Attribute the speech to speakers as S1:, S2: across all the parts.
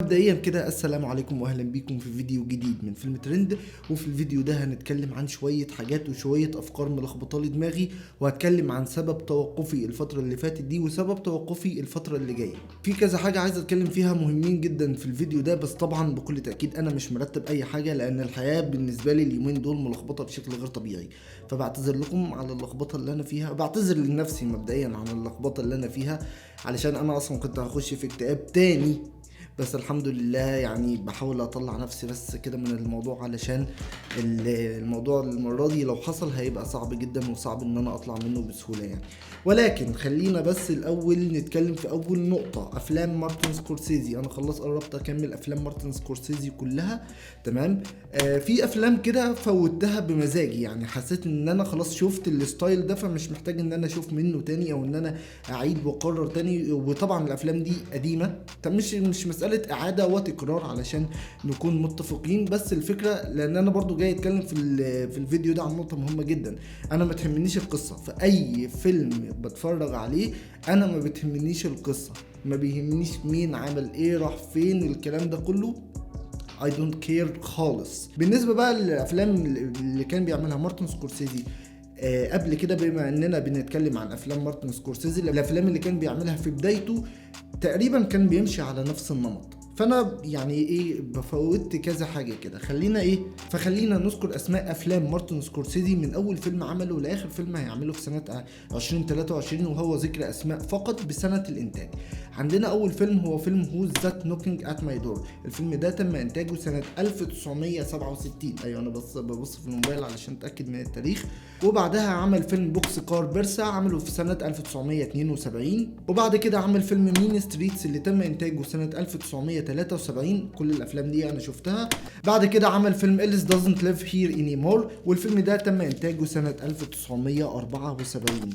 S1: مبدئيا كده السلام عليكم واهلا بيكم في فيديو جديد من فيلم ترند. وفي الفيديو ده هنتكلم عن شوية حاجات وشوية افكار ملخبطة لي دماغي، وهتكلم عن سبب توقفي الفترة اللي فاتت دي وسبب توقفي الفترة اللي جاية. في كذا حاجة عايز اتكلم فيها مهمين جدا في الفيديو ده، بس طبعا بكل تأكيد انا مش مرتب اي حاجة لان الحياة بالنسبة لي اليومين دول ملخبطة بشكل غير طبيعي. فبعتذر لكم على اللخبطة اللي انا فيها، بعتذر لنفسي مبدئيا عن اللخبطة اللي انا فيها، علشان انا اصلا كنت هخش في اكتئاب تاني. بس الحمد لله يعني بحاول اطلع نفسي بس كده من الموضوع، علشان الموضوع المرة دي لو حصل هيبقى صعب جدا وصعب ان انا اطلع منه بسهولة يعني. ولكن خلينا بس الاول نتكلم في اول نقطة، افلام مارتن سكورسيزي. انا خلاص قربت اكمل افلام مارتن سكورسيزي كلها، تمام. في افلام كده فوتها بمزاجي، يعني حسيت ان انا خلاص شفت الستايل ده، فمش محتاج ان انا اشوف منه تاني او ان انا اعيد واكرر تاني. وطبعا الافلام دي قديمة، طب مش مسألة اعادة وتكرار علشان نكون متفقين، بس الفكرة لان انا برضو جاي اتكلم في الفيديو ده عن نقطة مهمة جدا. انا ما تهمنيش القصة في اي فيلم بتفرج عليه، انا ما بتهمنيش القصة، ما بيهمنيش مين عمل ايه راح فين الكلام ده كله. I don't care خالص. بالنسبة بقى للأفلام اللي كان بيعملها مارتن سكورسيزي قبل كده، بما اننا بنتكلم عن افلام مارتن سكورسيزي، الافلام اللي كان بيعملها في بدايته تقريبا كان بيمشي على نفس النمط. فانا يعني ايه بفوت كذا حاجه كده، فخلينا نذكر اسماء افلام مارتن سكورسيزي من اول فيلم عمله لاخر فيلم هيعمله في سنه 2023، وهو ذكر اسماء فقط بسنه الانتاج. عندنا اول فيلم هو فيلم هوز ذات نوكينج ات ماي دور. الفيلم ده تم انتاجه سنه 1967. ايوه انا بس ببص في الموبايل علشان اتاكد من التاريخ. وبعدها عمل فيلم بوكس كار بيرسا، عمله في سنه 1972. وبعد كده عمل فيلم مين ستريتس اللي تم انتاجه سنه 1973. كل الافلام دي انا شفتها. بعد كده عمل فيلم إليس دازنت ليف هير اني مور، والفيلم ده تم انتاجه سنه 1974.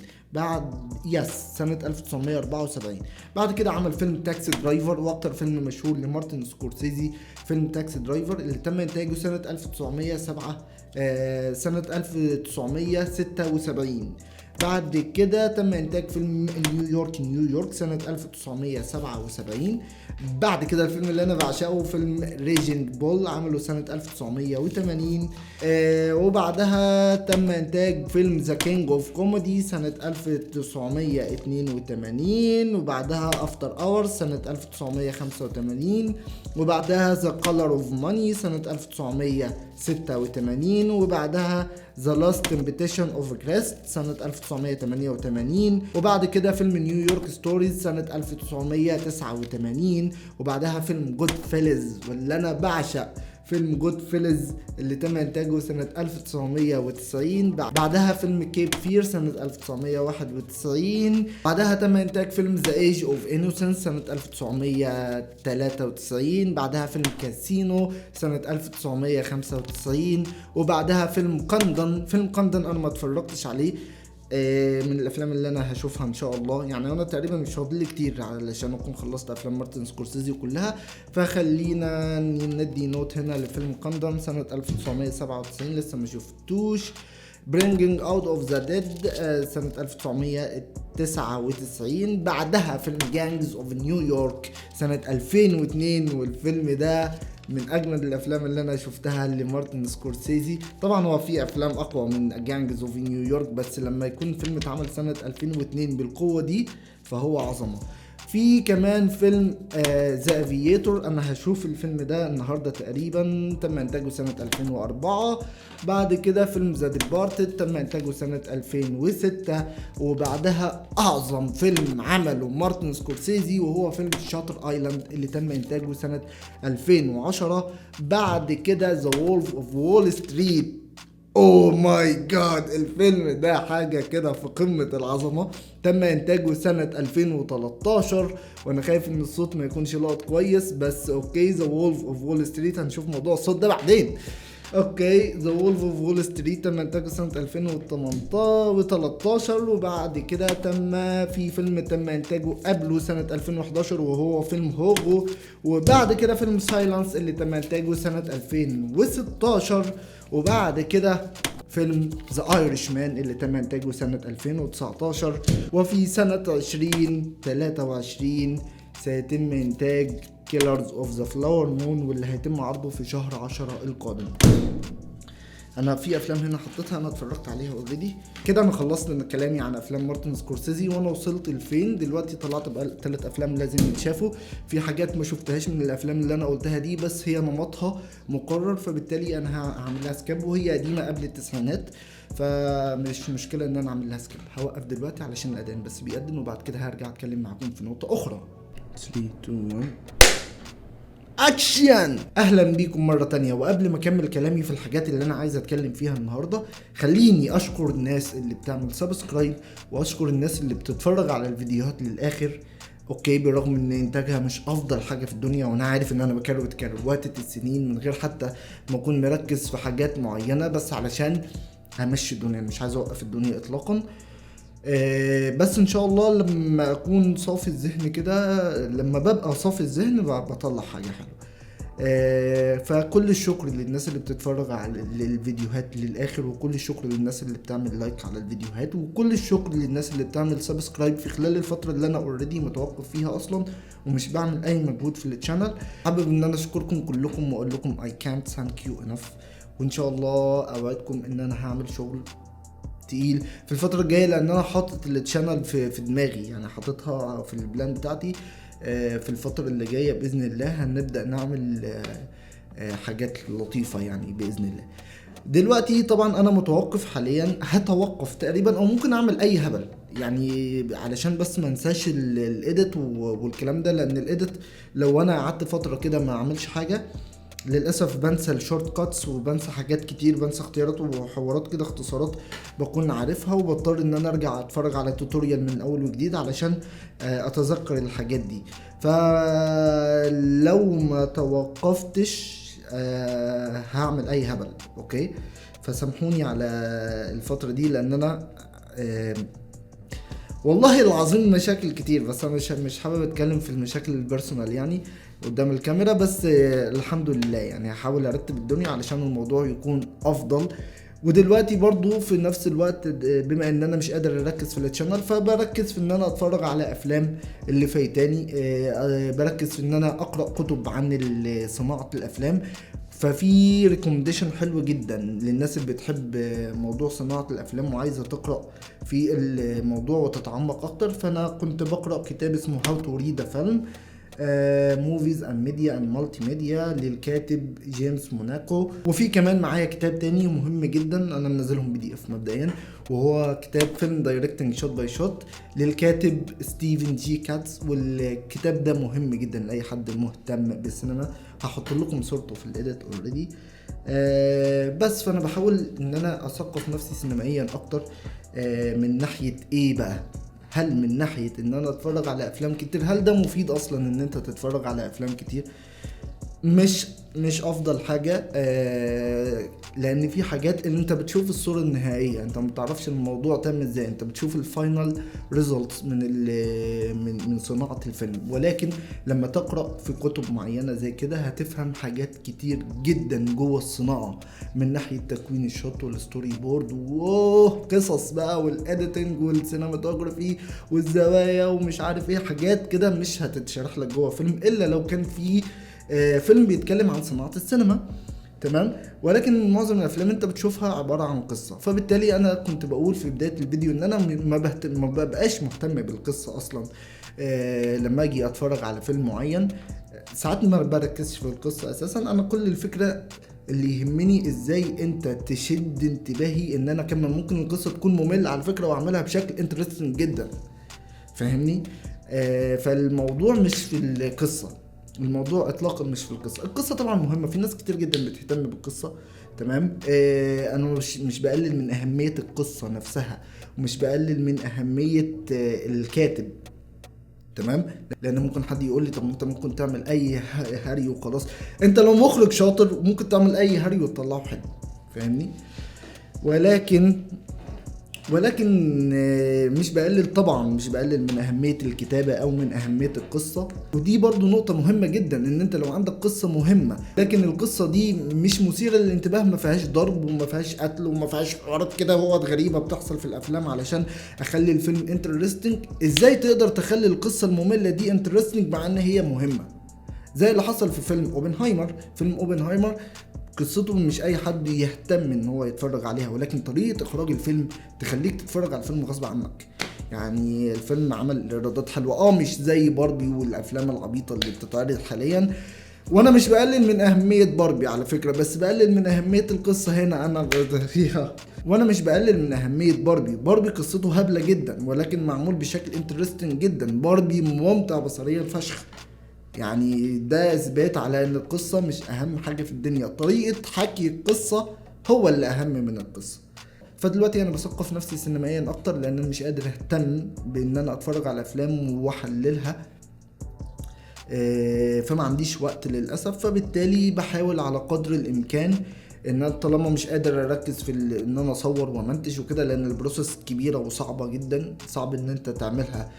S1: سنه 1974. بعد كده عمل فيلم تاكسي درايفر، واكتر فيلم مشهور لمارتن سكورسيزي فيلم تاكسي درايفر اللي تم انتاجه سنه 1976. بعد كده تم انتاج فيلم نيويورك سنة 1977. بعد كده الفيلم اللي انا بعشقه فيلم ريجنج بول، عمله سنة 1980. وبعدها تم انتاج فيلم ذا كينج اوف كوميدي سنة 1982. وبعدها افتر اورز سنة 1985. وبعدها ذا كولر اوف ماني سنة 1986. وبعدها ذا لاست تمبتيشن اوف كريست سنة 1988. وبعد كده فيلم نيويورك ستوريز سنة 1989. وبعدها فيلم جود فيلز، واللي انا بعشق فيلم جود فيلز اللي تم انتاجه سنة 1990. بعدها فيلم كيب فير سنة 1991. بعدها تم انتاج فيلم ذا ايج اوف انوسنس سنة 1993. بعدها فيلم كاسينو سنة 1995. وبعدها فيلم قندن انا ما اتفرجتش عليه، من الافلام اللي انا هشوفها ان شاء الله. يعني انا تقريبا مش فاضل لي كتير علشان اكون خلصت افلام مارتن سكورسيزي كلها، فخلينا ندي نوت هنا لفيلم قندن سنة 1997 لسه ما شفتوش. Bringing Out of the Dead سنة 1999. بعدها فيلم Gangs of New York سنة 2002، والفيلم ده من اجمد الافلام اللي انا شفتها لمارتن سكورسيزي. طبعا هو في افلام اقوى من جانجز اوف نيويورك، بس لما يكون فيلم اتعمل سنة 2002 بالقوة دي فهو عظمة. في كمان فيلم ذا افييتور، انا هشوف الفيلم ده النهارده تقريبا، تم انتاجه سنه 2004. بعد كده فيلم ذا ديبارتد تم انتاجه سنه 2006. وبعدها اعظم فيلم عمله مارتن سكورسيزي وهو فيلم شاتر ايلاند اللي تم انتاجه سنه 2010. بعد كده ذا وولف اوف وول ستريت، اوه ماي جاد، الفيلم ده حاجة كده في قمة العظمة، تم انتاجه سنة 2013. وانا خايف ان الصوت ما يكونش لاقط كويس، بس اوكي. ذا وولف اوف وول ستريت هنشوف موضوع الصوت ده بعدين. اوكي، ذا وولف اوف وول ستريت تم انتاجه سنة 2013. وبعد كده في فيلم تم انتاجه قبله سنة 2011 وهو فيلم هوغو. وبعد كده فيلم سايلانس اللي تم انتاجه سنة 2016. وبعد كده فيلم ذا ايرش مان اللي تم انتاجه سنة 2019. وفي سنة 2023 سيتم انتاج كيلرز اوف ذا فلاور مون، واللي هيتم عرضه في شهر 10 القادم. انا في افلام هنا حطيتها انا اتفرجت عليها اوريدي. كده انا خلصت من كلامي عن افلام مارتن سكورسيزي، وانا وصلت لفين دلوقتي. طلعت بقى 3 افلام لازم يتشافوا. في حاجات ما شفتهاش من الافلام اللي انا قلتها دي، بس هي نمطها مقرر، فبالتالي انا هعمل لها سكيب، وهي قديمه قبل التسعينات، فمش مشكله ان انا اعمل لها سكيب. هوقف دلوقتي علشان الاذان بس بيقدم، وبعد كده هرجع اتكلم معاكم في نقطه اخرى. 3 2 1 اكشن. اهلا بيكم مره تانية. وقبل ما اكمل كلامي في الحاجات اللي انا عايز اتكلم فيها النهارده، خليني اشكر الناس اللي بتعمل سبسكرايب، واشكر الناس اللي بتتفرج على الفيديوهات للاخر. اوكي، برغم ان انتاجها مش افضل حاجه في الدنيا، وانا عارف ان انا بكرر واتت السنين من غير حتى ما اكون مركز في حاجات معينه، بس علشان همشي الدنيا، مش عايز اوقف الدنيا اطلاقا. بس ان شاء الله لما اكون صافي الذهن كده، لما ببقى صافي الذهن بطلع حاجه حلوه. فكل الشكر للناس اللي بتتفرج على الفيديوهات للاخر، وكل الشكر للناس اللي بتعمل لايك على الفيديوهات، وكل الشكر للناس اللي بتعمل سبسكرايب في خلال الفتره اللي انا اوريدي متوقف فيها اصلا ومش بعمل اي مجهود في الشانل. حابب ان انا اشكركم كلكم واقول لكم I can't thank you enough، وان شاء الله اوعدكم ان انا هعمل شغل تقيل في الفترة الجاية، لان انا حاطط التشانل في دماغي، يعني حاططها في البلان بتاعتي. في الفترة اللي جاية بإذن الله هنبدأ نعمل حاجات لطيفة يعني بإذن الله. دلوقتي طبعا انا متوقف حاليا، هتوقف تقريبا او ممكن اعمل اي هبل يعني، علشان بس ما انساش الايديت والكلام ده، لان الايديت لو انا قعدت فترة كده ما اعملش حاجة للاسف بنسى الشورت كاتس، وبنسى حاجات كتير، بنسى اختيارات وحوارات كده، اختصارات بكون عارفها، وبضطر ان انا ارجع اتفرج على توتوريال من اول وجديد علشان اتذكر الحاجات دي. فلو ما توقفتش هعمل اي هبل. اوكي، فسامحوني على الفترة دي، لان انا والله العظيم مشاكل كتير، بس انا مش حابب اتكلم في المشاكل البيرسونال يعني قدام الكاميرا، بس الحمد لله يعني هحاول ارتب الدنيا علشان الموضوع يكون افضل. ودلوقتي برضو في نفس الوقت بما ان انا مش قادر اركز في التشانل، فبركز في ان انا اتفرج على افلام اللي فايتاني، بركز في ان انا اقرا كتب عن صناعه الافلام. ففي ريكومنديشن حلو جدا للناس اللي بتحب موضوع صناعة الافلام وعايزة تقرأ في الموضوع وتتعمق اكتر. فانا كنت بقرأ كتاب اسمه How to Read a Film Movies and Media and Multimedia للكاتب جيمس موناكو. وفي كمان معايا كتاب تاني مهم جدا انا منزلهم PDF مبدئيا، وهو كتاب فيلم دايركتنج شوت باي شوت للكاتب ستيفن جي كاتس. والكتاب ده مهم جدا لاي حد مهتم بالسينما، هحط لكم صورته في الايديت اوريدي. بس فانا بحاول ان انا اثقف نفسي سينمائيا اكتر. من ناحية ايه بقى؟ هل من ناحية ان انا اتفرج على افلام كتير؟ هل ده مفيد اصلا ان انت تتفرج على افلام كتير؟ مش افضل حاجة. لان في حاجات اللي انت بتشوف الصورة النهائية، انت ما بتعرفش الموضوع تم ازاي، انت بتشوف الفاينل ريزلتس من صناعة الفيلم. ولكن لما تقرأ في كتب معينة زي كده هتفهم حاجات كتير جدا جوه الصناعة، من ناحية تكوين الشوت والستوري بورد قصص بقى، والاديتنج والسينماتوجرافي والزوايا ومش عارف ايه، حاجات كده مش هتتشرح لك جوه فيلم الا لو كان في فيلم بيتكلم عن صناعة السينما. تمام. ولكن معظم الافلام انت بتشوفها عبارة عن قصة. فبالتالي انا كنت بقول في بداية الفيديو ان انا ما ببقاش مهتم بالقصة اصلا. لما اجي اتفرج على فيلم معين ساعات ما بركزش في القصة اساسا. انا كل الفكرة اللي يهمني ازاي انت تشد انتباهي ان انا كمان ممكن القصة تكون مملة على فكرة واعملها بشكل انترستنج جدا، فاهمني؟ فالموضوع مش في القصة، الموضوع اطلاقا مش في القصه طبعا مهمه، في ناس كتير جدا بتهتم بالقصه. تمام. انا مش بقلل من اهميه القصه نفسها، ومش بقلل من اهميه الكاتب. تمام. لان ممكن حد يقول لي طب انت ممكن تعمل اي هري وخلاص. انت لو مخرج شاطر ممكن تعمل اي هري وتطلعه حلو، فاهمني؟ ولكن مش بقلل من اهمية الكتابة او من اهمية القصة. ودي برضو نقطة مهمة جدا، ان انت لو عندك قصة مهمة لكن القصة دي مش مثيرة للانتباه، ما فيهاش ضرب وما فيهاش قتل وما فيهاش حوارات كده وقت غريبة بتحصل في الافلام علشان اخلي الفيلم انترستنج، ازاي تقدر تخلي القصة المملة دي انترستنج مع ان هي مهمة؟ زي اللي حصل في فيلم اوبنهايمر. فيلم اوبنهايمر قصته مش اي حد يهتم ان هو يتفرج عليها، ولكن طريقة اخراج الفيلم تخليك تتفرج على الفيلم غصب عنك. يعني الفيلم عمل ايرادات حلوة، مش زي باربي والافلام العبيطة اللي بتتعرض حاليا. وانا مش بقلل من اهمية باربي على فكرة، بس بقلل من اهمية القصة هنا انا فيها. وانا مش بقلل من اهمية باربي قصته هبلة جدا ولكن معمول بشكل انترستنج جدا. باربي ممتع بصريا فشخ، يعني ده اثبات على ان القصة مش اهم حاجة في الدنيا، طريقة حكي القصة هو اللي اهم من القصة. فدلوقتي انا بثقف نفسي سينمائيا اكتر لان انا مش قادر اهتم بان انا اتفرج على افلام واحللها، فما عنديش وقت للاسف. فبالتالي بحاول على قدر الامكان ان انا طالما مش قادر اركز في ان انا اصور ومنتج وكده، لان البروسيس كبيره وصعبه جدا، صعب ان انت تعملها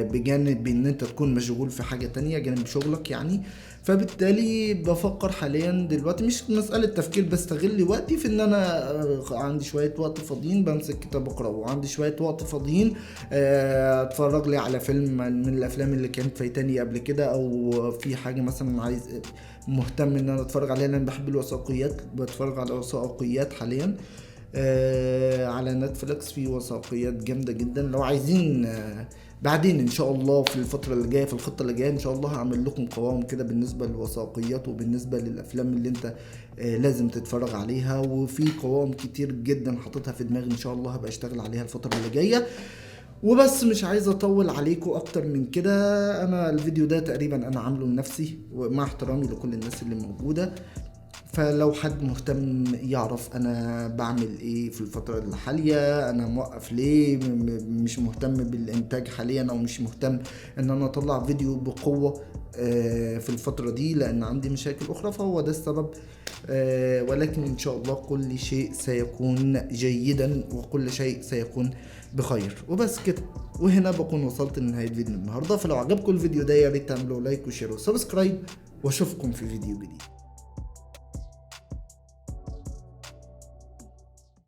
S1: بجانب ان انت تكون مشغول في حاجه تانية جانب شغلك يعني. فبالتالي بفكر حاليا دلوقتي، مش مسألة تفكير، بستغل وقتي في ان انا عندي شوية وقت فاضيين بمسك كتاب اقرأه، وعندي شوية وقت فاضيين اتفرج لي على فيلم من الافلام اللي كانت فايتاني قبل كده، او في حاجة مثلا عايز مهتم ان انا اتفرج عليها لان بحب الوثائقيات. بتفرج على وثائقيات حاليا على نتفليكس، في وثائقيات جامدة جدا. لو عايزين بعدين ان شاء الله في الفترة اللي جاية، في الخطة اللي جاية ان شاء الله هعمل لكم قوائم كده بالنسبة للوثائقيات وبالنسبة للافلام اللي انت لازم تتفرج عليها. وفي قوائم كتير جدا حاططها في دماغي ان شاء الله هبقى اشتغل عليها الفترة اللي جاية. وبس مش عايز اطول عليكم اكتر من كده. انا الفيديو ده تقريبا انا عامله لنفسي ومع احترامي لكل الناس اللي موجودة. فلو حد مهتم يعرف انا بعمل ايه في الفترة الحالية، انا موقف ليه، مش مهتم بالانتاج حاليا، او مش مهتم ان انا اطلع فيديو بقوة في الفترة دي لان عندي مشاكل اخرى، فهو ده السبب. ولكن ان شاء الله كل شيء سيكون جيدا وكل شيء سيكون بخير. وبس كده، وهنا بكون وصلت لنهاية فيديو النهاردة. فلو عجبكم الفيديو ده يا ريت تعملوا لايك وشير وسبسكرايب، واشوفكم في فيديو جديد.